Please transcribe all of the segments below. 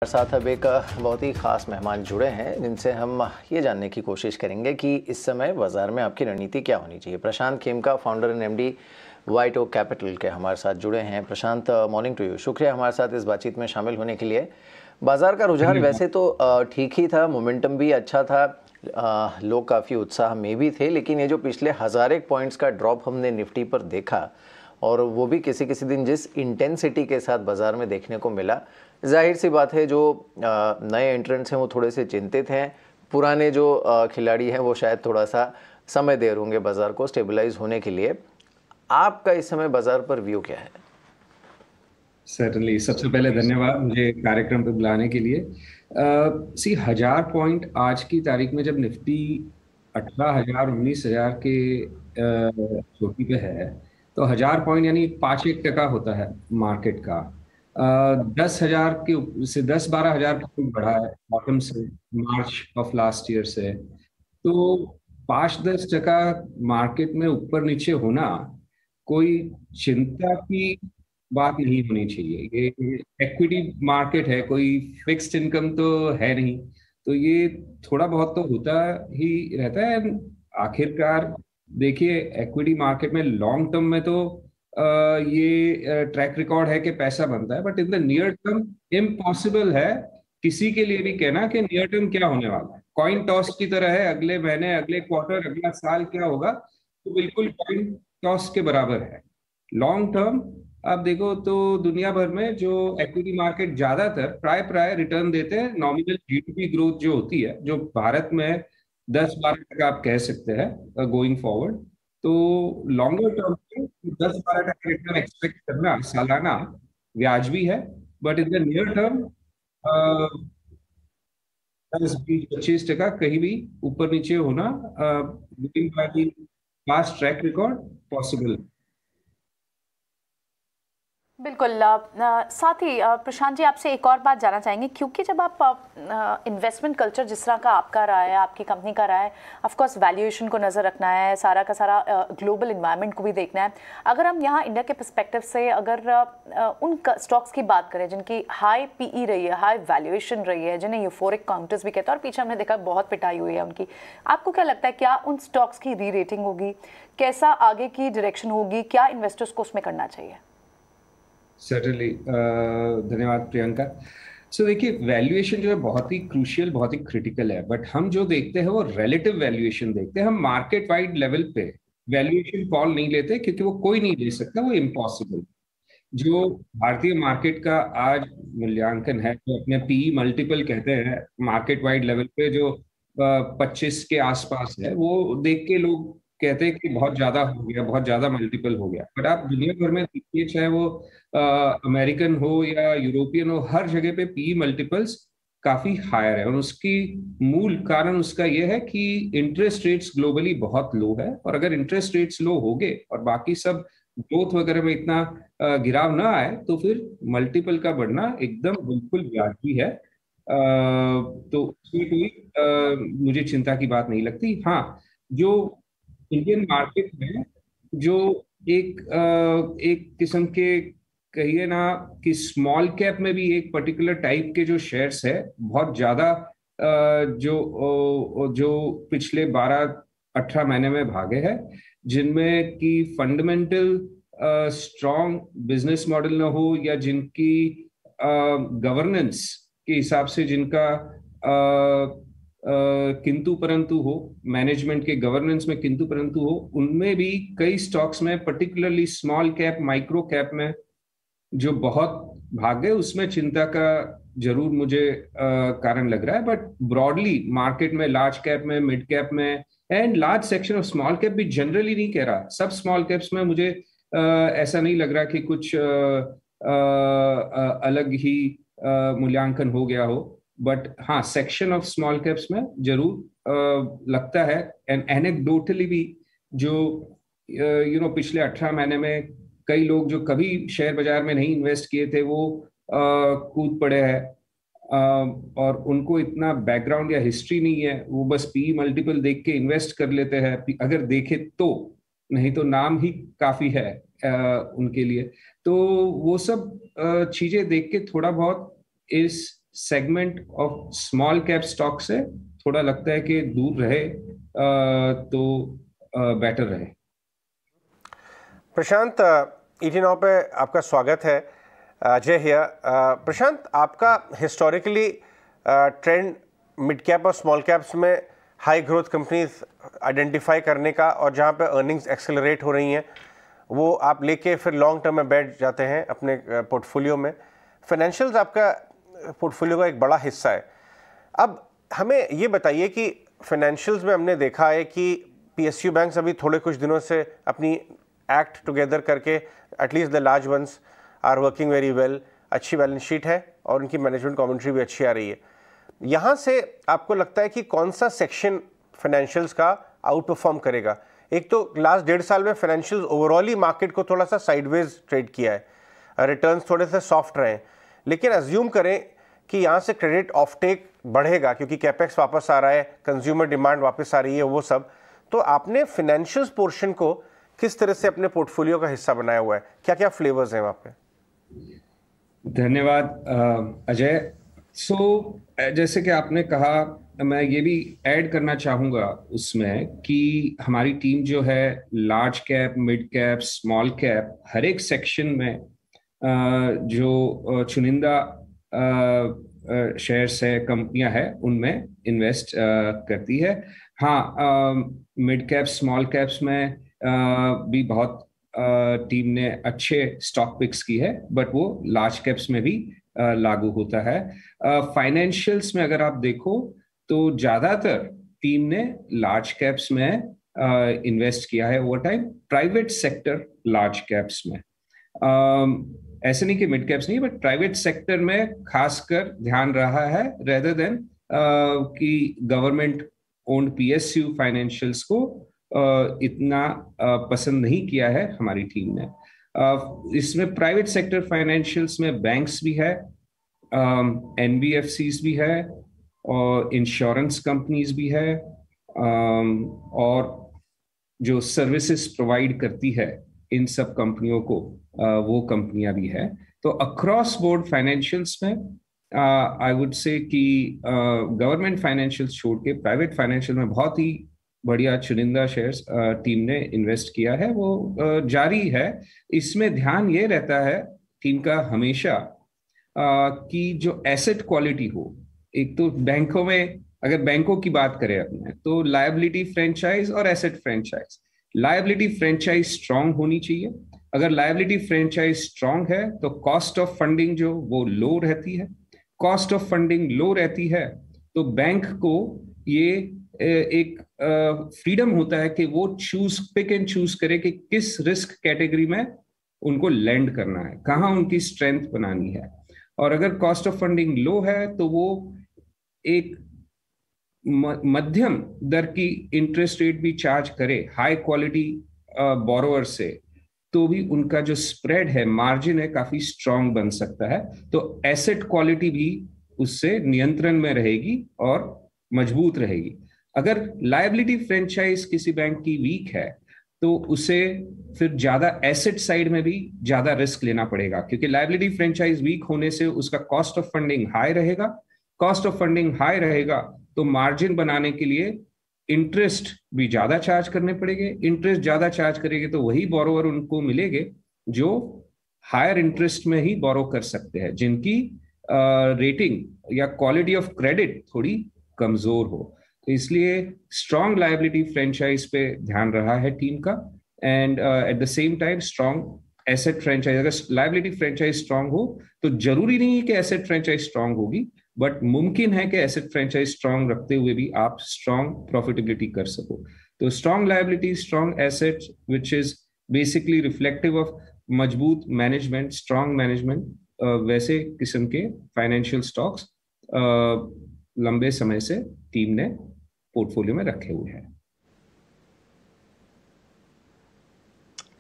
हमारे साथ अब एक बहुत ही ख़ास मेहमान जुड़े हैं जिनसे हम ये जानने की कोशिश करेंगे कि इस समय बाज़ार में आपकी रणनीति क्या होनी चाहिए। Prashant Khemka, founder and MD White Oak Capital के हमारे साथ जुड़े हैं। Prashant, morning to you. शुक्रिया हमारे साथ इस बातचीत में शामिल होने के लिए। बाज़ार का रुझान वैसे तो ठीक ही था, मोमेंटम भी अच्छा था, लोग काफ़ी उत्साह में भी थे, लेकिन ये जो पिछले 1000 पॉइंट्स का ड्रॉप हमने निफ्टी पर देखा और वो भी किसी किसी दिन जिस इंटेंसिटी के साथ बाज़ार में देखने को मिला, जाहिर सी बात है जो नए एंट्रेंट्स हैं वो थोड़े से चिंतित हैं। पुराने जो खिलाड़ी हैं वो शायद थोड़ा सा समय दे रहे होंगे बाज़ार को स्टेबलाइज होने के लिए। आपका इस समय बाज़ार पर व्यू क्या है? सर्टनली, सबसे पहले धन्यवाद मुझे कार्यक्रम पे बुलाने के लिए। 1000 पॉइंट आज की तारीख में जब निफ्टी 18,000 19,000 के चोटी पे है, तो 1000 पॉइंट यानी 5-1% होता है मार्केट का। 10,000 के से 10-12 हजार पॉइंट बढ़ा है बॉटम से, मार्च ऑफ लास्ट ईयर से। तो 5-10% मार्केट में ऊपर नीचे होना कोई चिंता की बात नहीं होनी चाहिए। ये इक्विटी मार्केट है, कोई फिक्स्ड इनकम तो है नहीं। तो ये थोड़ा बहुत तो होता ही रहता है। आखिरकार देखिए, इक्विटी मार्केट में लॉन्ग टर्म में तो ये ट्रैक रिकॉर्ड है कि पैसा बनता है, but in the near term impossible है किसी के लिए भी कहना कि नियर टर्म क्या होने वाला है। कॉइन टॉस की तरह है, अगले महीने, अगले क्वार्टर, अगला साल क्या होगा, तो बिल्कुल कॉइन टॉस के बराबर है। लॉन्ग टर्म आप देखो तो दुनिया भर में जो इक्विटी मार्केट ज्यादातर प्राय प्राय रिटर्न देते हैं। नॉमिनल जीडीपी ग्रोथ जो होती है, जो भारत में 10-12% आप कह सकते हैं गोइंग फॉरवर्ड। तो लॉन्गर टर्म में 10-12% रिटर्न एक्सपेक्ट करना सालाना व्याजबी है। But in the near term 10-20-25% कहीं भी ऊपर नीचे होना पास्ट ट्रैक रिकॉर्ड पॉसिबल। बिल्कुल। साथ ही प्रशांत जी, आपसे एक और बात जानना चाहेंगे, क्योंकि जब आप इन्वेस्टमेंट कल्चर जिस तरह का आपका रहा है, आपकी कंपनी का रहा है, ऑफ कोर्स वैल्यूएशन को नज़र रखना है, सारा का सारा ग्लोबल इन्वायरमेंट को भी देखना है। अगर हम यहाँ इंडिया के पर्सपेक्टिव से अगर उन स्टॉक्स की बात करें जिनकी हाई पीई रही है, हाई वैल्यूएशन रही है, जिन्हें यूफोरिक काउंटर्स भी कहते हैं और पीछे हमने देखा बहुत पिटाई हुई है उनकी, आपको क्या लगता है, क्या उन स्टॉक्स की री रेटिंग होगी, कैसा आगे की डायरेक्शन होगी, क्या इन्वेस्टर्स को उसमें करना चाहिए? सर्टनली, धन्यवाद प्रियंका। सो देखिए, वैल्यूएशन जो है बहुत ही क्रूशियल, बहुत ही क्रिटिकल है, बट हम जो देखते हैं वो रिलेटिव वैल्यूएशन देखते हैं। हम मार्केट वाइड लेवल पे वैल्यूएशन कॉल नहीं लेते, क्योंकि वो कोई नहीं ले सकता, वो इम्पॉसिबल। जो भारतीय मार्केट का आज मूल्यांकन है, जो अपने पीई मल्टीपल कहते हैं मार्केट वाइड लेवल पे, जो 25 के आसपास है, वो देख के लोग कहते हैं कि बहुत ज्यादा हो गया, बहुत ज्यादा मल्टीपल हो गया। बट आप दुनिया भर में देखिए, चाहे वो अमेरिकन हो या यूरोपियन हो, हर जगह पे पीई मल्टीपल्स काफी हायर है। और उसकी मूल कारण उसका यह है कि इंटरेस्ट रेट्स ग्लोबली बहुत लो है। और अगर इंटरेस्ट रेट्स लो हो गए और बाकी सब ग्रोथ वगैरह में इतना गिराव ना आए, तो फिर मल्टीपल का बढ़ना एकदम बिल्कुल वाजिबी है। तो उसमें कोई मुझे चिंता की बात नहीं लगती। हाँ, जो इंडियन मार्केट में जो एक किस्म के कहिए ना कि स्मॉल कैप में भी एक पर्टिकुलर टाइप के जो शेयर्स है, बहुत ज्यादा जो पिछले 12-18 महीने में भागे हैं, जिनमें कि फंडामेंटल स्ट्रॉन्ग बिजनेस मॉडल ना हो, या जिनकी गवर्नेंस के हिसाब से जिनका किंतु परंतु हो, मैनेजमेंट के गवर्नेंस में किंतु परंतु हो, उनमें भी कई स्टॉक्स में, particularly small cap micro cap में जो बहुत भाग गए, उसमें चिंता का जरूर मुझे कारण लग रहा है। बट ब्रॉडली मार्केट में, लार्ज कैप में, मिड कैप में, and large section of small cap भी, जनरली नहीं कह रहा, सब स्मॉल कैप्स में मुझे ऐसा नहीं लग रहा कि कुछ अलग ही मूल्यांकन हो गया हो। बट हाँ, सेक्शन ऑफ स्मॉल कैप्स में जरूर लगता है। एंड एनेक्डोटली भी, जो पिछले 18 महीने में कई लोग जो कभी शेयर बाजार में नहीं इन्वेस्ट किए थे, वो कूद पड़े हैं। और उनको इतना बैकग्राउंड या हिस्ट्री नहीं है, वो बस पी मल्टीपल देख के इन्वेस्ट कर लेते हैं, अगर देखे तो, नहीं तो नाम ही काफी है उनके लिए। तो वो सब चीजें देख के थोड़ा बहुत इस segment of small cap stock से थोड़ा लगता है कि दूर रहे तो बेटर रहे। प्रशांत, ET Now पे आपका स्वागत है। अजय हियर। प्रशांत, आपका हिस्टोरिकली ट्रेंड मिड कैप और स्मॉल कैप्स में हाई ग्रोथ कंपनीज आइडेंटिफाई करने का, और जहाँ पे अर्निंग्स एक्सेलरेट हो रही हैं वो आप लेके फिर लॉन्ग टर्म में बैठ जाते हैं अपने पोर्टफोलियो में। फाइनेंशियल्स आपका पोर्टफोलियो का एक बड़ा हिस्सा है। अब हमें ये बताइए कि फाइनेंशियल्स में हमने देखा है कि PSU बैंक्स अभी थोड़े कुछ दिनों से अपनी एक्ट टुगेदर करके at least the large ones are working very well, अच्छी बैलेंस शीट है और उनकी मैनेजमेंट कमेंट्री भी अच्छी आ रही है। यहाँ से आपको लगता है कि कौन सा सेक्शन फाइनेंशियल्स का आउट परफॉर्म करेगा? एक तो लास्ट 1.5 साल में फाइनेंशियल्स ओवरऑल ही मार्केट को थोड़ा सा साइडवेज ट्रेड किया है, रिटर्न्स थोड़े से सॉफ्ट रहे हैं, लेकिन अज्यूम करें कि यहाँ से क्रेडिट ऑफटेक बढ़ेगा क्योंकि कैपेक्स वापस आ रहा है, कंज्यूमर डिमांड वापस आ रही है, वो सब, तो आपने फाइनेंशियल्स पोर्शन को किस तरह से अपने पोर्टफोलियो का हिस्सा बनाया हुआ है? क्या क्या फ्लेवर्स हैं वहाँ पे? धन्यवाद अजय। जैसे कि आपने कहा, मैं ये भी ऐड करना चाहूँगा उसमें कि हमारी टीम जो है large cap, mid cap, small cap, हर एक सेक्शन में जो चुनिंदा शेयर्स है, कंपनियां हैं, उनमें इन्वेस्ट करती है। हाँ, मिड कैप स्मॉल कैप्स में भी बहुत टीम ने अच्छे स्टॉक पिक्स की है, बट वो लार्ज कैप्स में भी लागू होता है। फाइनेंशियल्स में अगर आप देखो तो ज्यादातर टीम ने लार्ज कैप्स में इन्वेस्ट किया है over time, private sector large caps में। ऐसे नहीं कि मिड कैप्स नहीं, बट प्राइवेट सेक्टर में खासकर ध्यान रहा है, रेदर देन कि गवर्नमेंट ओन्ड PSU फाइनेंशियल्स को इतना पसंद नहीं किया है हमारी टीम ने। इसमें प्राइवेट सेक्टर फाइनेंशियल्स में बैंक्स भी है, NBFCs भी है, और इंश्योरेंस कंपनीज भी है, और जो सर्विसेज प्रोवाइड करती है इन सब कंपनियों को वो कंपनियां भी है। तो अक्रॉस बोर्ड फाइनेंशियल्स में आई वुड से कि गवर्नमेंट फाइनेंशियल्स छोड़ के प्राइवेट फाइनेंशियल में बहुत ही बढ़िया चुनिंदा शेयर्स टीम ने इन्वेस्ट किया है, वो जारी है। इसमें ध्यान ये रहता है टीम का हमेशा कि जो एसेट क्वालिटी हो, एक तो बैंकों में, अगर बैंकों की बात करें अपने, तो लायबिलिटी फ्रेंचाइज और asset franchise. Liability franchise strong होनी चाहिए। अगर लायबिलिटी फ्रेंचाइज स्ट्रांग है तो कॉस्ट ऑफ फंडिंग जो वो लो रहती है। कॉस्ट ऑफ फंडिंग लो रहती है तो बैंक को ये एक फ्रीडम होता है कि वो पिक एंड चूज करे कि किस रिस्क कैटेगरी में उनको लेंड करना है, कहाँ उनकी स्ट्रेंथ बनानी है। और अगर कॉस्ट ऑफ फंडिंग लो है तो वो एक मध्यम दर की इंटरेस्ट रेट भी चार्ज करे हाई क्वालिटी बोरोवर से, तो भी उनका जो स्प्रेड है, मार्जिन है, काफी स्ट्रांग बन सकता है। तो एसेट क्वालिटी भी उससे नियंत्रण में रहेगी और मजबूत रहेगी। अगर लायबिलिटी फ्रेंचाइज किसी बैंक की वीक है तो उसे फिर ज्यादा एसेट साइड में भी ज्यादा रिस्क लेना पड़ेगा, क्योंकि लायबिलिटी फ्रेंचाइज वीक होने से उसका कॉस्ट ऑफ फंडिंग हाई रहेगा। कॉस्ट ऑफ फंडिंग हाई रहेगा तो मार्जिन बनाने के लिए इंटरेस्ट भी ज्यादा चार्ज करने पड़ेंगे। इंटरेस्ट ज्यादा चार्ज करेंगे तो वही बोरोवर उनको मिलेंगे जो हायर इंटरेस्ट में ही बोरो कर सकते हैं, जिनकी रेटिंग या क्वालिटी ऑफ क्रेडिट थोड़ी कमजोर हो। तो इसलिए स्ट्रॉन्ग लायबिलिटी फ्रेंचाइज पे ध्यान रहा है टीम का, and at the same time strong asset franchise. अगर लायबिलिटी फ्रेंचाइज स्ट्रांग हो तो जरूरी नहीं है कि एसेट फ्रेंचाइज स्ट्रांग होगी, बट मुमकिन है कि एसेट फ्रेंचाइज स्ट्रांग रखते हुए भी आप स्ट्रांग प्रॉफिटेबिलिटी कर सको। तो strong liability, strong asset, which is basically reflective of मजबूत मैनेजमेंट, स्ट्रांग मैनेजमेंट, वैसे किस्म के फाइनेंशियल स्टॉक्स लंबे समय से टीम ने पोर्टफोलियो में रखे हुए हैं।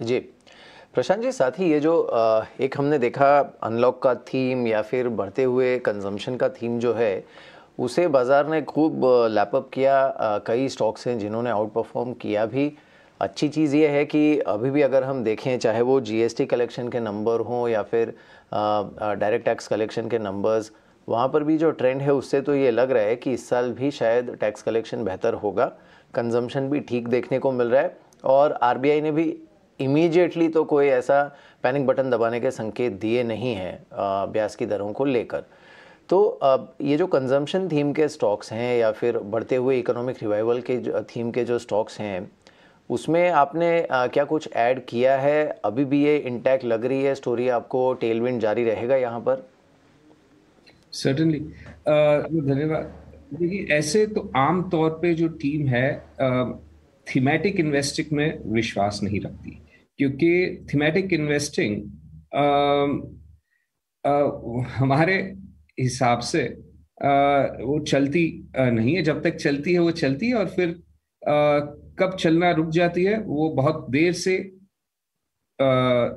जी प्रशांत जी, साथ ही ये जो एक हमने देखा अनलॉक का थीम या फिर बढ़ते हुए कंजम्पशन का थीम जो है, उसे बाज़ार ने खूब लैपअप किया। कई स्टॉक्स हैं जिन्होंने आउट परफॉर्म किया भी। अच्छी चीज़ ये है कि अभी भी अगर हम देखें, चाहे वो GST कलेक्शन के नंबर हों या फिर डायरेक्ट टैक्स कलेक्शन के नंबर्स, वहाँ पर भी जो ट्रेंड है उससे तो ये लग रहा है कि इस साल भी शायद टैक्स कलेक्शन बेहतर होगा, कंजम्पशन भी ठीक देखने को मिल रहा है, और आरबीआई ने भी इमीडिएटली तो कोई ऐसा पैनिक बटन दबाने के संकेत दिए नहीं हैं ब्याज की दरों को लेकर। तो अब ये जो कंजम्पशन थीम के स्टॉक्स हैं या फिर बढ़ते हुए इकोनॉमिक रिवाइवल के थीम के जो स्टॉक्स हैं, उसमें आपने क्या कुछ ऐड किया है? अभी भी ये इंटैक्ट लग रही है स्टोरी आपको? टेलविंड जारी रहेगा यहाँ पर? सर्टनली, धन्यवाद। देखिए, ऐसे तो आम तौर पे जो टीम है थीमेटिक इन्वेस्टिंग में विश्वास नहीं रखती, क्योंकि थीमेटिक इन्वेस्टिंग हमारे हिसाब से वो चलती नहीं है। जब तक चलती है वो चलती है, और फिर कब चलना रुक जाती है वो बहुत देर से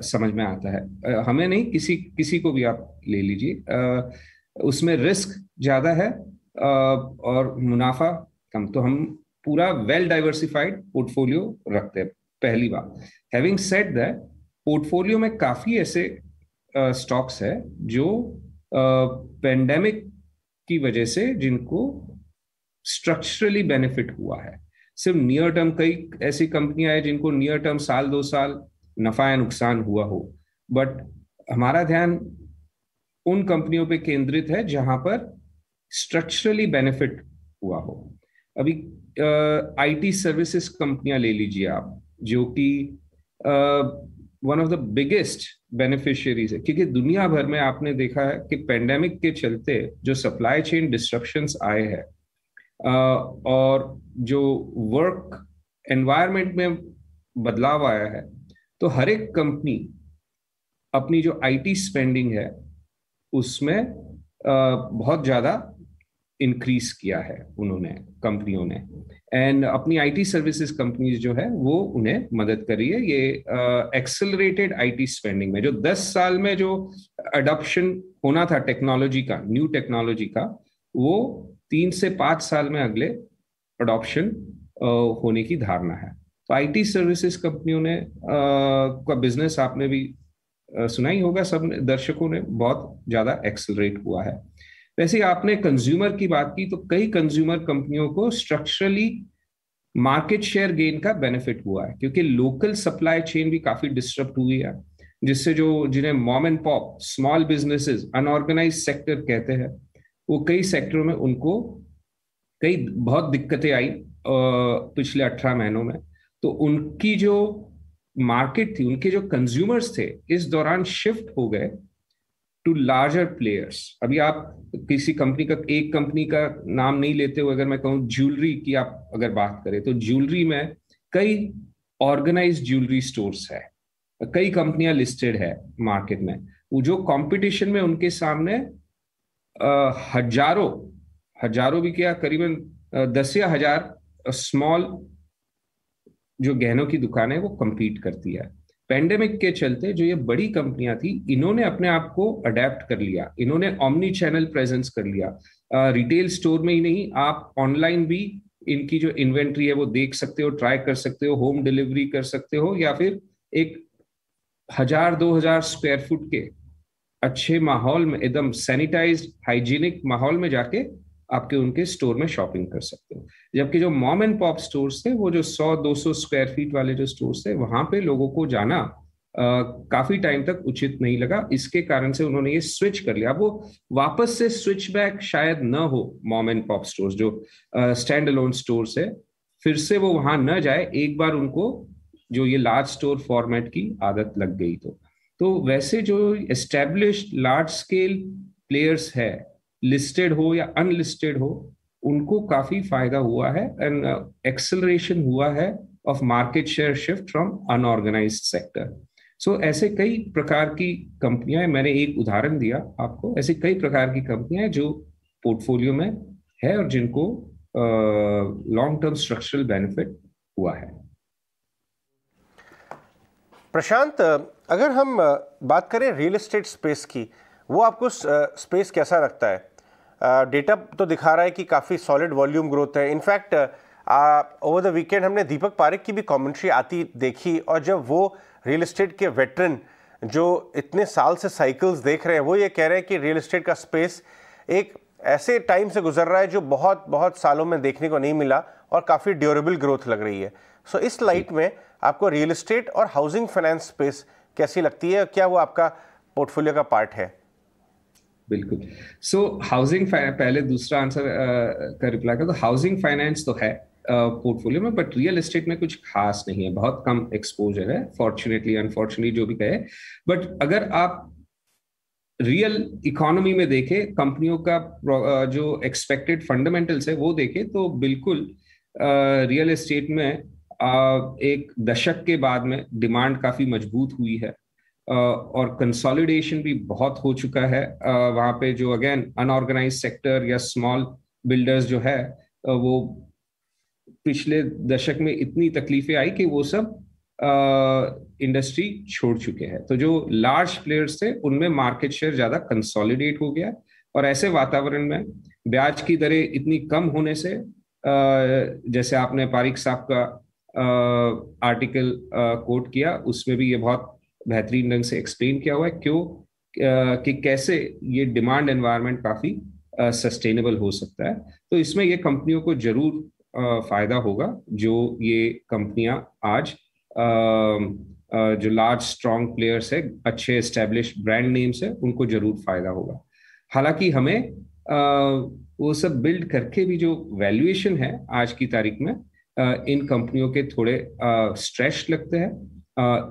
समझ में आता है। हमें नहीं, किसी को भी आप ले लीजिए, उसमें रिस्क ज्यादा है और मुनाफा कम। तो हम पूरा वेल डाइवर्सिफाइड पोर्टफोलियो रखते हैं, पहली बात। हैविंग सेड दैट, पोर्टफोलियो में काफी ऐसे स्टॉक्स है जो पेंडेमिक की वजह से जिनको स्ट्रक्चरली बेनिफिट हुआ है। सिर्फ नियर टर्म कई ऐसी कंपनियां हैं जिनको नियर टर्म साल 2 साल नफा या नुकसान हुआ हो, बट हमारा ध्यान उन कंपनियों पे केंद्रित है जहां पर स्ट्रक्चरली बेनिफिट हुआ हो। अभी आईटी सर्विसेज कंपनियां ले लीजिए आप, जो कि one of the biggest beneficiaries है, क्योंकि दुनिया भर में आपने देखा है कि पेंडेमिक के चलते जो सप्लाई चेन डिस्ट्रप्शंस आए हैं और जो वर्क एनवायरनमेंट में बदलाव आया है, तो हर एक कंपनी अपनी जो आईटी स्पेंडिंग है उसमें बहुत ज्यादा इंक्रीज किया है उन्होंने, कंपनियों ने। एंड अपनी आईटी सर्विसेज कंपनीज जो है वो उन्हें मदद कर रही है ये एक्सेलरेटेड आईटी स्पेंडिंग में। जो 10 साल में जो अडॉप्शन होना था टेक्नोलॉजी का, न्यू टेक्नोलॉजी का, वो 3 से 5 साल में अगले अडॉप्शन होने की धारणा है। तो आईटी सर्विसेज कंपनियों ने का बिजनेस आपने भी सुना ही होगा, सब दर्शकों ने, बहुत ज्यादा एक्सेलरेट हुआ है। वैसे आपने कंज्यूमर की बात की, तो कई कंज्यूमर कंपनियों को स्ट्रक्चरली मार्केट शेयर गेन का बेनिफिट हुआ है, क्योंकि लोकल सप्लाई चेन भी काफी डिस्टर्ब हुई है, जिससे जो जिन्हें mom and pop small businesses, unorganised sector कहते हैं, वो कई सेक्टरों में उनको कई बहुत दिक्कतें आई पिछले 18 महीनों में। तो उनकी जो मार्केट थी, उनके जो कंज्यूमर्स थे, इस दौरान शिफ्ट हो गए टू लार्जर प्लेयर्स। अभी आप किसी कंपनी का, एक कंपनी का नाम नहीं लेते हो, अगर मैं कहूँ ज्वेलरी की आप अगर बात करें, तो ज्वेलरी में कई ऑर्गेनाइज्ड ज्वेलरी स्टोर्स है, कई कंपनियां लिस्टेड है मार्केट में। वो जो कंपटीशन में उनके सामने हजारों भी क्या, करीबन 10 या 1000 स्मॉल जो गहनों की दुकान है वो compete करती है। पेंडेमिक के चलते जो ये बड़ी कंपनियां थी, इन्होंने अपने आप को अडेप्ट कर लिया, इन्होंने ऑमनी चैनल प्रेजेंस कर लिया। रिटेल स्टोर में ही नहीं, आप ऑनलाइन भी इनकी जो इन्वेंट्री है वो देख सकते हो, ट्राई कर सकते हो, होम डिलीवरी कर सकते हो, या फिर एक 1000-2000 स्क्वायर फुट के अच्छे माहौल में, एकदम सैनिटाइज्ड हाइजीनिक माहौल में जाके आपके उनके स्टोर में शॉपिंग कर सकते हो। जबकि जो मॉम एंड पॉप स्टोर्स थे, वो जो 100-200 स्क्वायर फीट वाले जो स्टोर्स थे, वहां पे लोगों को जाना काफी टाइम तक उचित नहीं लगा। इसके कारण से उन्होंने ये स्विच कर लिया। अब वो वापस से स्विच बैक शायद न हो, मॉम एंड पॉप स्टोर्स जो स्टैंड अलोन स्टोर्स है, फिर से वो वहां न जाए, एक बार उनको जो ये लार्ज स्टोर फॉर्मेट की आदत लग गई। तो वैसे जो एस्टेब्लिश्ड लार्ज स्केल प्लेयर्स है, लिस्टेड हो या अनलिस्टेड हो, उनको काफी फायदा हुआ है एंड एक्सेलरेशन हुआ है of market share shift from unorganised sector. So ऐसे कई प्रकार की कंपनियां हैं, मैंने एक उदाहरण दिया आपको, ऐसे कई प्रकार की कंपनियां हैं जो पोर्टफोलियो में है और जिनको लॉन्ग टर्म स्ट्रक्चरल बेनिफिट हुआ है। प्रशांत, अगर हम बात करें रियल एस्टेट स्पेस की, वो आपको स्पेस कैसा लगता है? डेटा तो दिखा रहा है कि काफ़ी सॉलिड वॉल्यूम ग्रोथ है। इनफैक्ट ओवर द वीकेंड हमने दीपक पारेख की भी कमेंट्री आती देखी, और जब वो रियल एस्टेट के वेटरन जो इतने साल से साइकिल्स देख रहे हैं, वो ये कह रहे हैं कि रियल एस्टेट का स्पेस एक ऐसे टाइम से गुजर रहा है जो बहुत बहुत सालों में देखने को नहीं मिला और काफ़ी ड्यूरेबल ग्रोथ लग रही है। सो इस लाइट में आपको रियल एस्टेट और हाउसिंग फाइनेंस स्पेस कैसी लगती है, क्या वो आपका पोर्टफोलियो का पार्ट है? बिल्कुल। सो हाउसिंग, पहले दूसरा आंसर का रिप्लाई कर, तो हाउसिंग फाइनेंस तो है पोर्टफोलियो में, बट रियल एस्टेट में कुछ खास नहीं है, बहुत कम एक्सपोजर है, फॉर्चुनेटली अनफॉर्चुनेटली जो भी कहे। बट अगर आप रियल इकोनॉमी में देखें, कंपनियों का जो एक्सपेक्टेड फंडामेंटल्स है वो देखें, तो बिल्कुल रियल एस्टेट में एक दशक के बाद में डिमांड काफी मजबूत हुई है और कंसोलिडेशन भी बहुत हो चुका है। वहां पे जो अगेन अनऑर्गेनाइज सेक्टर या स्मॉल बिल्डर्स जो है वो पिछले दशक में इतनी तकलीफें आई कि वो सब इंडस्ट्री छोड़ चुके हैं। तो जो लार्ज प्लेयर्स थे उनमें मार्केट शेयर ज्यादा कंसोलिडेट हो गया, और ऐसे वातावरण में ब्याज की दरें इतनी कम होने से, जैसे आपने पारिक साहब का आर्टिकल कोट किया, उसमें भी ये बहुत बेहतरीन ढंग से एक्सप्लेन किया हुआ है कि कैसे ये डिमांड एनवायरनमेंट काफी सस्टेनेबल हो सकता है। तो इसमें ये कंपनियों को जरूर फायदा होगा, जो ये कंपनियां आज जो लार्ज स्ट्रॉन्ग प्लेयर्स है, अच्छे एस्टेब्लिश ब्रांड नेम्स है, उनको जरूर फायदा होगा। हालांकि हमें वो सब बिल्ड करके भी जो वैल्यूएशन है आज की तारीख में इन कंपनियों के थोड़े स्ट्रेच लगते हैं,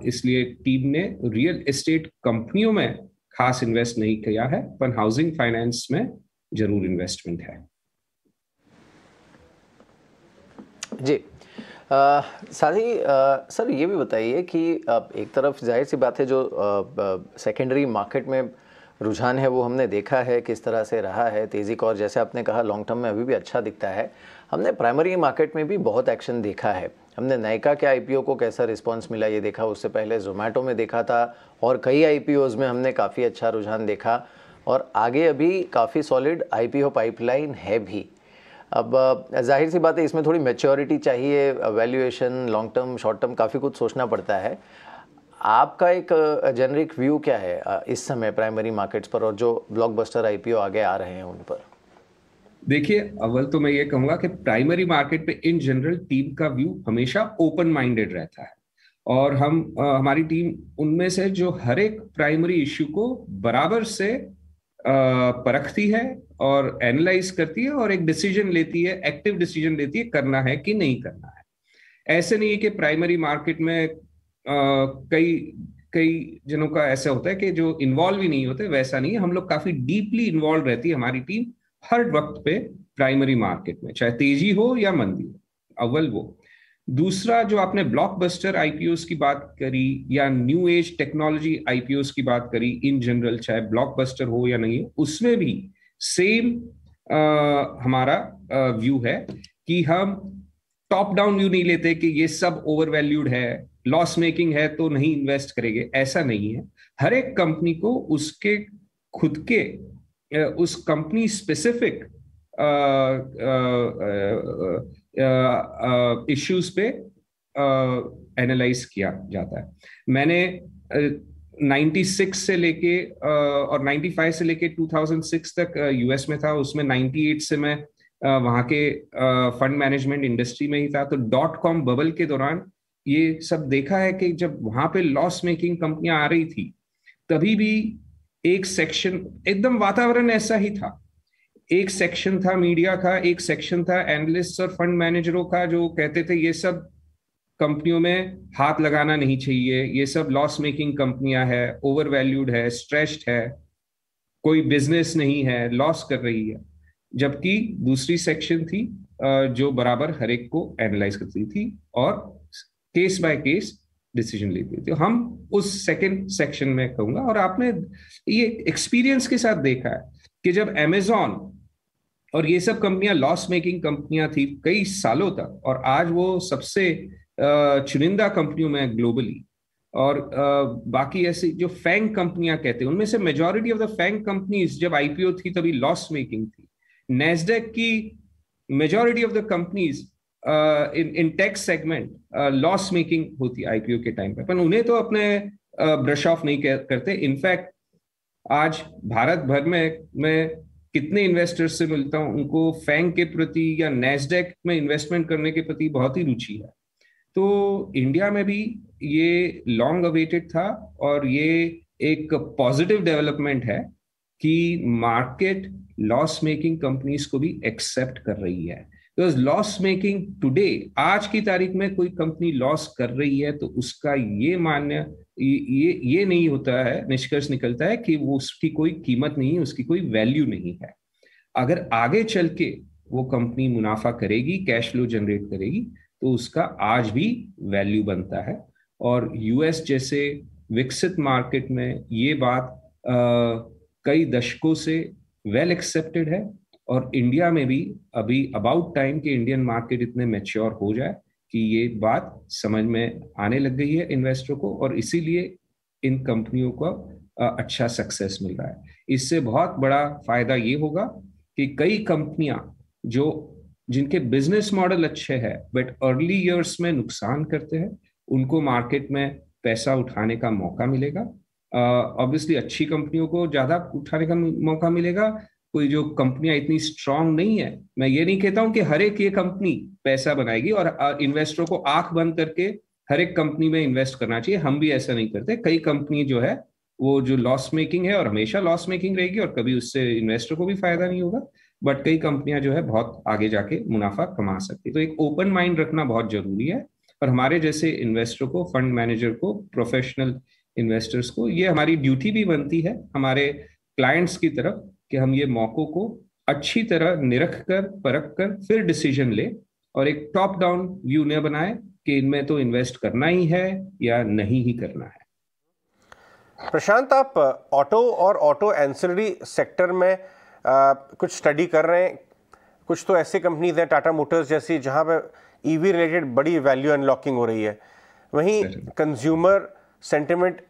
इसलिए टीम ने रियल एस्टेट कंपनियों में खास इन्वेस्ट नहीं किया है, पर हाउसिंग फाइनेंस में जरूर इन्वेस्टमेंट है। जी साथ ही सर ये भी बताइए कि एक तरफ जाहिर सी बात है जो सेकेंडरी मार्केट में रुझान है वो हमने देखा है किस तरह से रहा है तेज़ी का, और जैसे आपने कहा लॉन्ग टर्म में अभी भी अच्छा दिखता है। हमने प्राइमरी मार्केट में भी बहुत एक्शन देखा है। हमने नायका के आईपीओ को कैसा रिस्पांस मिला ये देखा, उससे पहले जोमेटो में देखा था, और कई आईपीओज़ में हमने काफ़ी अच्छा रुझान देखा, और आगे अभी काफ़ी सॉलिड आईपीओ पाइपलाइन है भी। अब जाहिर सी बात है इसमें थोड़ी मैच्योरिटी चाहिए, valuation, long term, short term काफ़ी कुछ सोचना पड़ता है। आपका एक जेनरिक व्यू क्या है इस समय प्राइमरी मार्केट्स पर और जो ब्लॉकबस्टर आईपीओ आगे आ रहे हैं उन पर? देखिए, अव्वल तो मैं ये कहूंगा कि प्राइमरी मार्केट पे इन जनरल टीम का व्यू हमेशा ओपन माइंडेड रहता है, और हमारी टीम उनमें से जो हर एक प्राइमरी इश्यू को बराबर से परखती है और एनालाइज करती है और एक डिसीजन लेती है, एक्टिव डिसीजन लेती है, करना है कि नहीं करना है। ऐसे नहीं है कि प्राइमरी मार्केट में कई जनों का ऐसा होता है कि जो इन्वॉल्व ही नहीं होते, वैसा नहीं है। हम लोग काफी डीपली इन्वॉल्व रहती है हमारी टीम हर वक्त पे प्राइमरी मार्केट में, चाहे तेजी हो या मंदी हो, अव्वल वो। दूसरा, जो आपने ब्लॉकबस्टर आईपीओस की बात करी या न्यू एज टेक्नोलॉजी आईपीओस की बात करी, इन जनरल चाहे ब्लॉकबस्टर हो या नहीं हो, उसमें भी सेम हमारा व्यू है कि हम टॉप डाउन व्यू नहीं लेते कि ये सब ओवर वैल्यूड है, लॉस मेकिंग है तो नहीं इन्वेस्ट करेंगे, ऐसा नहीं है। हर एक कंपनी को उसके खुद के उस कंपनी स्पेसिफिक इश्यूज पे एनालाइज किया जाता है। मैंने 96 से लेके और 95 से लेके 2006 तक यूएस में था, उसमें 98 से मैं वहाँ के फंड मैनेजमेंट इंडस्ट्री में ही था। तो .com बबल के दौरान ये सब देखा है कि जब वहाँ पे लॉस मेकिंग कंपनियां आ रही थी, तभी भी एक सेक्शन, एकदम वातावरण ऐसा ही था, एक सेक्शन था मीडिया का, एक सेक्शन था एनालिस्ट और फंड मैनेजरों का, जो कहते थे ये सब कंपनियों में हाथ लगाना नहीं चाहिए, ये सब लॉस मेकिंग कंपनियां है, ओवर वैल्यूड है, स्ट्रेस्ड है, कोई बिजनेस नहीं है, लॉस कर रही है। जबकि दूसरी सेक्शन थी जो बराबर हर एक को एनालाइज करती थी और केस बाय केस डिसीजन लेती थी। हम उस सेकंड सेक्शन में कहूंगा। और आपने ये एक्सपीरियंस के साथ देखा है कि जब अमेजॉन और ये सब कंपनियां लॉस मेकिंग कंपनियां थी कई सालों तक, और आज वो सबसे चुनिंदा कंपनियों में ग्लोबली, और बाकी ऐसी जो फैंग कंपनियां कहते हैं, उनमें से majority of the FANG companies जब आईपीओ थी तभी लॉस मेकिंग थी। नेस्डेक की majority of the companies in tech segment loss making होती आईपीओ के टाइम पे, पर उन्हें तो अपने ब्रश ऑफ नहीं करते। इनफैक्ट आज भारत भर में कितने इन्वेस्टर्स से मिलता हूँ, उनको फैंग के प्रति या नैस्डैक में इन्वेस्टमेंट करने के प्रति बहुत ही रुचि है। तो इंडिया में भी ये लॉन्ग अवेटेड था और ये एक पॉजिटिव डेवलपमेंट है कि मार्केट लॉस मेकिंग कंपनीज को भी एक्सेप्ट कर रही है। बिकॉज लॉस मेकिंग टुडे, आज की तारीख में कोई कंपनी लॉस कर रही है तो उसका ये नहीं होता है, निष्कर्ष निकलता है कि वो उसकी कोई कीमत नहीं है, उसकी कोई वैल्यू नहीं है। अगर आगे चल के वो कंपनी मुनाफा करेगी, कैश फ्लो जनरेट करेगी, तो उसका आज भी वैल्यू बनता है। और यूएस जैसे विकसित मार्केट में ये बात कई दशकों से वेल एक्सेप्टेड है, और इंडिया में भी अभी अबाउट टाइम कि इंडियन मार्केट इतने मैच्योर हो जाए कि ये बात समझ में आने लग गई है इन्वेस्टर को, और इसीलिए इन कंपनियों को अच्छा सक्सेस मिल रहा है। इससे बहुत बड़ा फायदा ये होगा कि कई कंपनियां जिनके बिजनेस मॉडल अच्छे हैं बट अर्ली ईयर्स में नुकसान करते हैं, उनको मार्केट में पैसा उठाने का मौका मिलेगा। ऑब्वियसली अच्छी कंपनियों को ज्यादा उठाने का मौका मिलेगा। कोई जो कंपनियां इतनी स्ट्रांग नहीं है, मैं ये नहीं कहता हूं कि हर एक ये कंपनी पैसा बनाएगी और इन्वेस्टरों को आंख बंद करके हर एक कंपनी में इन्वेस्ट करना चाहिए, हम भी ऐसा नहीं करते। कई कंपनी जो है वो जो लॉस मेकिंग है और हमेशा लॉस मेकिंग रहेगी और कभी उससे इन्वेस्टर को भी फायदा नहीं होगा, बट कई कंपनियां जो है बहुत आगे जाके मुनाफा कमा सकती है। तो एक ओपन माइंड रखना बहुत जरूरी है, और हमारे जैसे इन्वेस्टर को, फंड मैनेजर को, प्रोफेशनल इन्वेस्टर्स को ये हमारी ड्यूटी भी बनती है हमारे क्लाइंट्स की तरफ कि हम ये मौकों को अच्छी तरह निरख कर, परख कर फिर डिसीजन ले, और एक टॉप डाउन व्यू न बनाए कि इनमें तो इन्वेस्ट करना ही है या नहीं ही करना है। प्रशांत, आप ऑटो और ऑटो एंसिलरी सेक्टर में कुछ स्टडी कर रहे हैं। कुछ तो ऐसे कंपनीज हैं, टाटा मोटर्स जैसी, जहां पे ईवी रिलेटेड बड़ी वैल्यू अनलॉकिंग हो रही है। वहीं कंज्यूमर सेंटिमेंट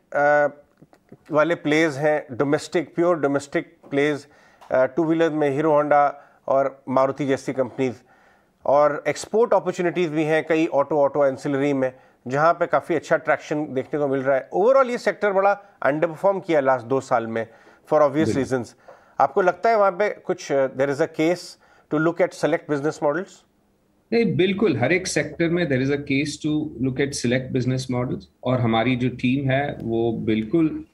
वाले प्लेज हैं, domestic, pure domestic plays, two wheeler में हीरो होंडा और मारुति जैसी कंपनीज, और एक्सपोर्ट अपॉर्चुनिटीज़ भी हैं कई ऑटो एंसिलरी में, जहां पे काफ़ी अच्छा ट्रैक्शन देखने को मिल रहा है। ओवरऑल ये सेक्टर बड़ा अंडर परफॉर्म किया लास्ट 2 साल में फॉर ऑब्वियस रीजंस। आपको लगता है वहां पे कुछ there is a case to look at select business models? नहीं, बिल्कुल, हर एक सेक्टर में there is a case to look at select business models, और हमारी जो टीम है वो बिल्कुल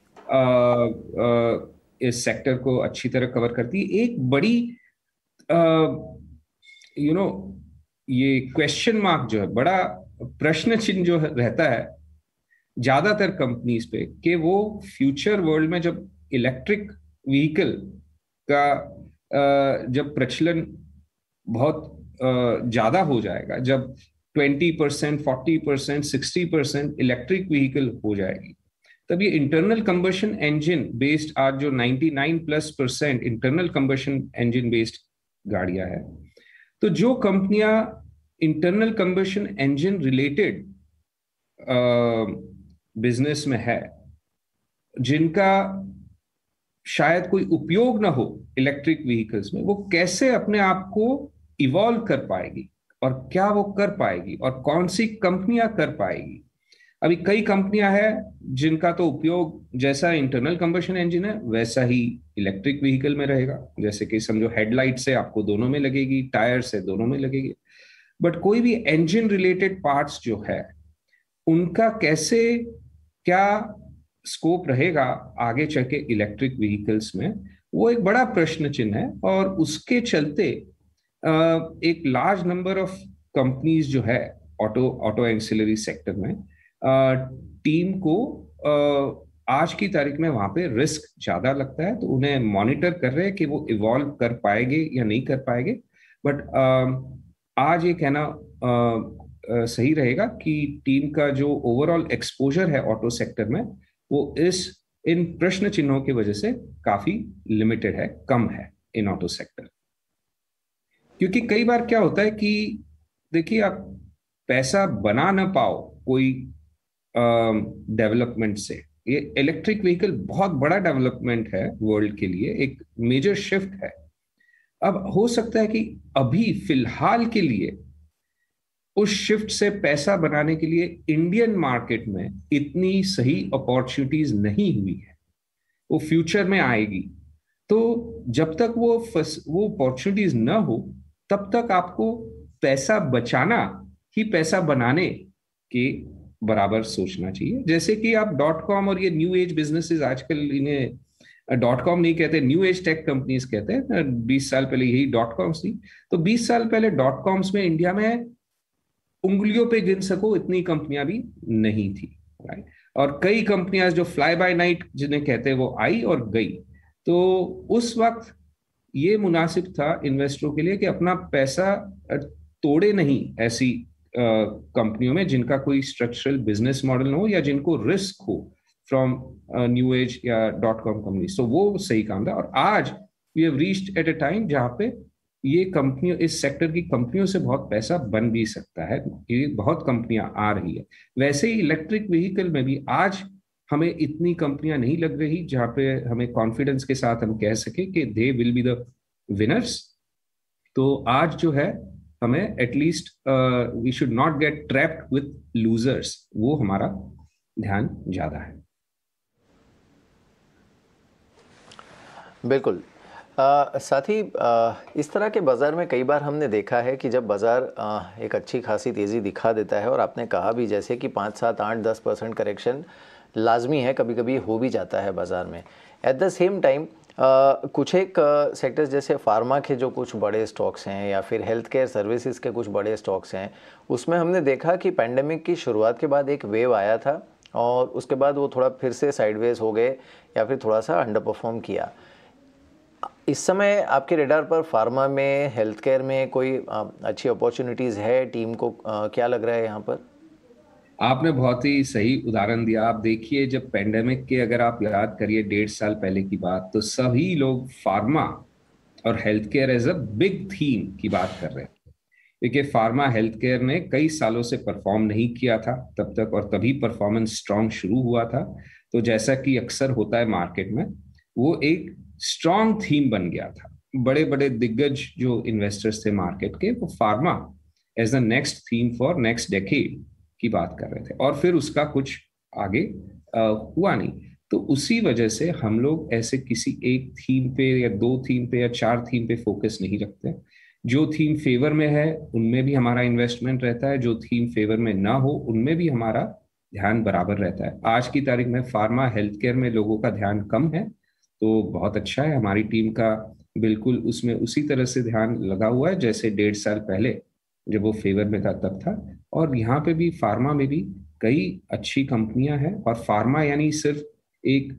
इस सेक्टर को अच्छी तरह कवर करती है। एक बड़ी ये क्वेश्चन मार्क जो है, बड़ा प्रश्न चिन्ह जो रहता है ज्यादातर कंपनीज पे, कि वो फ्यूचर वर्ल्ड में जब इलेक्ट्रिक व्हीकल का जब प्रचलन बहुत ज्यादा हो जाएगा, जब 20%, 40%, 60% इलेक्ट्रिक व्हीकल हो जाएगी, तब ये इंटरनल कंबशन इंजन बेस्ड, आज जो 99+% इंटरनल कंबशन इंजन बेस्ड गाड़ियां हैं, तो जो कंपनियां internal combustion engine related business में है, जिनका शायद कोई उपयोग ना हो इलेक्ट्रिक व्हीकल्स में, वो कैसे अपने आप को इवॉल्व कर पाएगी और क्या वो कर पाएगी और कौन सी कंपनियां कर पाएगी। अभी कई कंपनियां हैं जिनका तो उपयोग जैसा इंटरनल कंबशन इंजन है वैसा ही इलेक्ट्रिक व्हीकल में रहेगा, जैसे कि समझो हेडलाइट से आपको दोनों में लगेगी, टायर से दोनों में लगेगी, बट कोई भी इंजन रिलेटेड पार्ट्स जो है उनका कैसे, क्या स्कोप रहेगा आगे चल के इलेक्ट्रिक व्हीकल्स में, वो एक बड़ा प्रश्न चिन्ह है। और उसके चलते एक लार्ज नंबर ऑफ कंपनीज जो है ऑटो एंसिलरी सेक्टर में, टीम को आज की तारीख में वहां पे रिस्क ज्यादा लगता है, तो उन्हें मॉनिटर कर रहे हैं कि वो इवॉल्व कर पाएंगे या नहीं कर पाएंगे। बट आज ये कहना सही रहेगा कि टीम का जो ओवरऑल एक्सपोजर है ऑटो सेक्टर में, वो इन प्रश्न चिन्हों की वजह से काफी लिमिटेड है, कम है इन ऑटो सेक्टर। क्योंकि कई बार क्या होता है कि देखिए, आप पैसा बना ना पाओ कोई डेवलपमेंट से। ये इलेक्ट्रिक व्हीकल बहुत बड़ा डेवलपमेंट है वर्ल्ड के लिए, एक मेजर शिफ्ट है। अब हो सकता है कि अभी फिलहाल के लिए उस शिफ्ट से पैसा बनाने के लिए इंडियन मार्केट में इतनी सही अपॉर्चुनिटीज नहीं हुई है, वो फ्यूचर में आएगी। तो जब तक वो अपॉर्चुनिटीज न हो तब तक आपको पैसा बचाना ही पैसा बनाने के बराबर सोचना चाहिए। जैसे कि आप .com और ये न्यू एज बिजनेसेस, आजकल इन्हें .com नहीं कहते, न्यू एज टेक कंपनीज कहते हैं। 20 साल पहले यही .coms थी। तो 20 साल पहले .coms में इंडिया में उंगलियों पे गिन सको इतनी कंपनियां भी नहीं थी, राइट। और कई कंपनियां जो फ्लाई बाय नाइट जिन्हें कहते हैं वो आई और गई। तो उस वक्त ये मुनासिब था इन्वेस्टरों के लिए कि अपना पैसा तोड़े नहीं ऐसी कंपनियों में जिनका कोई स्ट्रक्चरल बिजनेस मॉडल हो या जिनको रिस्क हो फ्रॉम न्यू एज या .com कंपनी। सो वो सही काम था। और आज we have reached at a time जहां पे ये कंपनियों, इस सेक्टर की कंपनियों से बहुत पैसा बन भी सकता है। ये बहुत कंपनियां आ रही है। वैसे ही इलेक्ट्रिक व्हीकल में भी आज हमें इतनी कंपनियां नहीं लग रही जहां पे हमें कॉन्फिडेंस के साथ हम कह सके कि they will be the winners. तो आज जो है हमें at least we should not get trapped with losers, वो हमारा ध्यान ज्यादा है। बिल्कुल। साथ ही इस तरह के बाज़ार में कई बार हमने देखा है कि जब बाज़ार एक अच्छी खासी तेज़ी दिखा देता है, और आपने कहा भी जैसे कि 5, 7, 8, 10% करेक्शन लाजमी है, कभी कभी हो भी जाता है बाज़ार में। एट द सेम टाइम कुछ एक सेक्टर्स जैसे फार्मा के जो कुछ बड़े स्टॉक्स हैं या फिर हेल्थ केयर सर्विसेज के कुछ बड़े स्टॉक्स हैं, उसमें हमने देखा कि पैंडेमिक की शुरुआत के बाद एक वेव आया था और उसके बाद वो थोड़ा फिर से साइडवेज हो गए या फिर थोड़ा सा अंडर परफॉर्म किया। इस समय आपके रेडार पर फार्मा में, हेल्थ केयर में कोई अच्छी अपॉर्चुनिटीज़ है? टीम को क्या लग रहा है यहाँ पर? आपने बहुत ही सही उदाहरण दिया। आप देखिए, जब पेंडेमिक के, अगर आप याद करिए 1.5 साल पहले की बात, तो सभी लोग फार्मा और health care as a big theme की बात कर रहे थे। क्योंकि फार्मा हेल्थ केयर ने कई सालों से परफॉर्म नहीं किया था तब तक, और तभी परफॉर्मेंस स्ट्रांग शुरू हुआ था। तो जैसा कि अक्सर होता है मार्केट में, वो एक स्ट्रांग थीम बन गया था। बड़े बड़े दिग्गज जो इन्वेस्टर्स थे मार्केट के, वो pharma as the next theme for next decade की बात कर रहे थे, और फिर उसका कुछ आगे हुआ नहीं। तो उसी वजह से हम लोग ऐसे किसी एक थीम पे या 2 थीम पे या 4 थीम पे फोकस नहीं रखते। जो थीम फेवर में है उनमें भी हमारा इन्वेस्टमेंट रहता है, जो थीम फेवर में ना हो उनमें भी हमारा ध्यान बराबर रहता है। आज की तारीख में फार्मा हेल्थ केयर में लोगों का ध्यान कम है, तो बहुत अच्छा है। हमारी टीम का बिल्कुल उसमें उसी तरह से ध्यान लगा हुआ है जैसे 1.5 साल पहले जब वो फेवर में था तब था। और यहाँ पे भी फार्मा में भी कई अच्छी कंपनियां हैं। और फार्मा यानी सिर्फ एक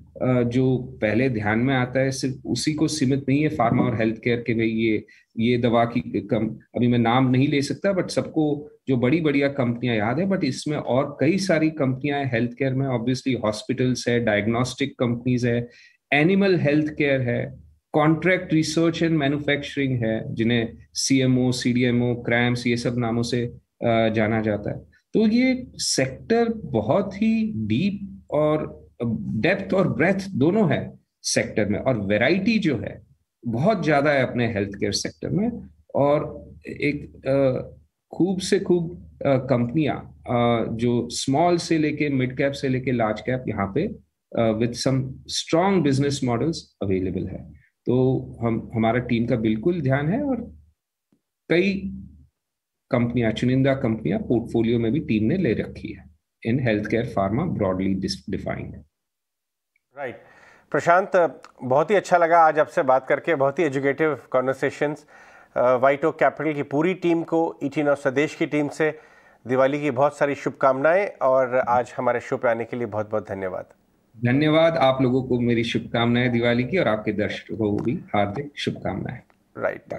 जो पहले ध्यान में आता है सिर्फ उसी को सीमित नहीं है, फार्मा और हेल्थ केयर के भाई ये दवा की कम, अभी मैं नाम नहीं ले सकता, बट सबको जो बड़ी बढ़िया कंपनियां याद है। बट इसमें और कई सारी कंपनियां हैं हेल्थ केयर में। ऑब्वियसली हॉस्पिटल्स है, डायग्नोस्टिक कंपनीज है, एनिमल हेल्थ केयर है, कॉन्ट्रैक्ट रिसर्च एंड मैन्युफैक्चरिंग है, जिन्हें CMO, CDMO, क्रैम्स, ये सब नामों से जाना जाता है। तो ये सेक्टर बहुत ही डीप और डेप्थ और ब्रेथ दोनों है सेक्टर में, और वैरायटी जो है बहुत ज्यादा है अपने हेल्थ केयर सेक्टर में। और एक खूब से खूब कंपनियां जो स्मॉल से लेके मिड कैप से लेके लार्ज कैप यहाँ पे with some strong business models available है। तो हमारा टीम का बिल्कुल ध्यान है, और कई कंपनियां, चुनिंदा कंपनियां पोर्टफोलियो में भी टीम ने ले रखी है in health care pharma broadly defined. Right Prashant, बहुत ही अच्छा लगा आज आपसे बात करके, बहुत ही educative conversations. White Oak Capital की पूरी टीम को, ET Now स्वदेश की टीम से दिवाली की बहुत सारी शुभकामनाएं, और आज हमारे शो पे आने के लिए बहुत बहुत धन्यवाद। धन्यवाद आप लोगों को, मेरी शुभकामनाएं दिवाली की, और आपके दर्शकों को भी हार्दिक शुभकामनाएं। राइट।